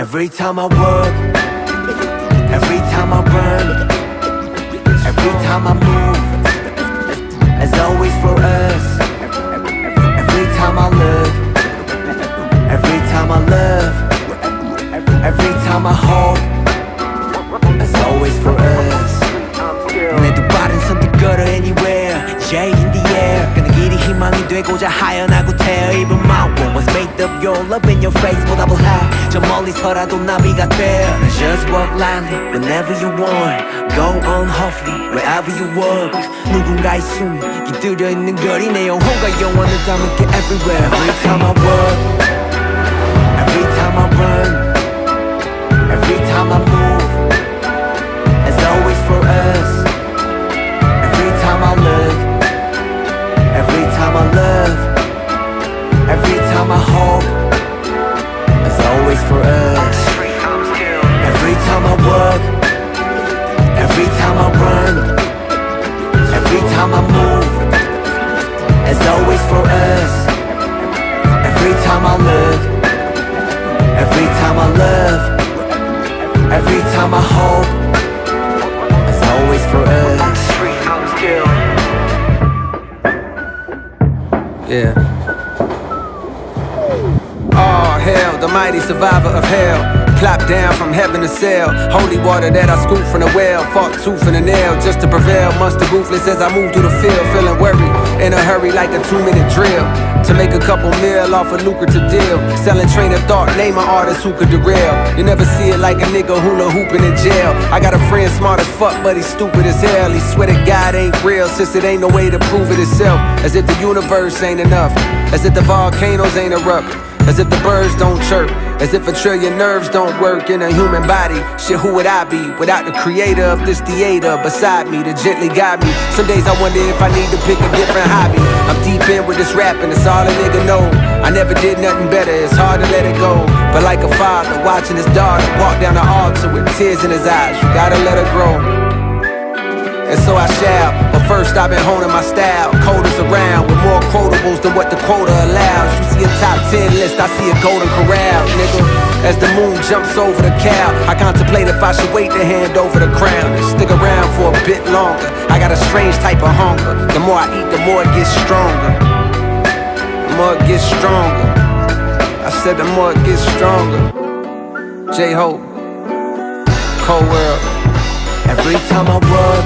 Every time I work, every time I run, every time I move, it's always for us. Every time I look, every time I love, every time I hope, it's always for us. 내 두 발은 선뜻 걸어 anywhere, yeah in the air. 그는 길이 희망이 되고자 하연하고 태어. Even my world was made of your love in your face. 보답을 해 저 멀리서라도 나비가 돼. Just walk lightly whenever you want. Go on hopefully wherever you walk. 누군가의 숨이 깃들여 있는 거리 내 영혼과 영원을 담을게 everywhere. Every time I walk, every time I run, every time I move, it's always for us. Every time I look, every time I love, every time I hope, it's always for us. Every time I work, every time I run, every time I move, it's always for us. Every time I look, every time I love, every time I hope, it's always for us. Yeah. Oh hell, the mighty survivor of hell. Plopped down from heaven to sail. Holy water that I scooped from the well. Fought tooth and a nail just to prevail. Monster ruthless as I move through the field. Feeling worried, in a hurry like a 2-minute drill. To make a couple mil off a lucrative deal. Selling train of thought, name an artist who could derail. You never see it like a nigga hula hooping in jail. I got a friend smart as fuck, but he's stupid as hell. He swear that God ain't real, since it ain't no way to prove it itself. As if the universe ain't enough. As if the volcanoes ain't erupt. As if the birds don't chirp. As if a trillion nerves don't work in a human body. Shit, who would I be without the creator of this theater beside me to gently guide me? Some days I wonder if I need to pick a different hobby. I'm deep in with this rapping, it's all a nigga know. I never did nothing better, it's hard to let it go. But like a father watching his daughter walk down the altar with tears in his eyes, you gotta let her grow. And so I shall, but first I've been honing my style. Coders around with more quotables than what the quota allows. You see a top 10 list, I see a golden corral, nigga. As the moon jumps over the cow, I contemplate if I should wait to hand over the crown and stick around for a bit longer. I got a strange type of hunger. The more I eat, the more it gets stronger. The more it gets stronger. I said the more it gets stronger. J-Hope, Cold World. Every time I work,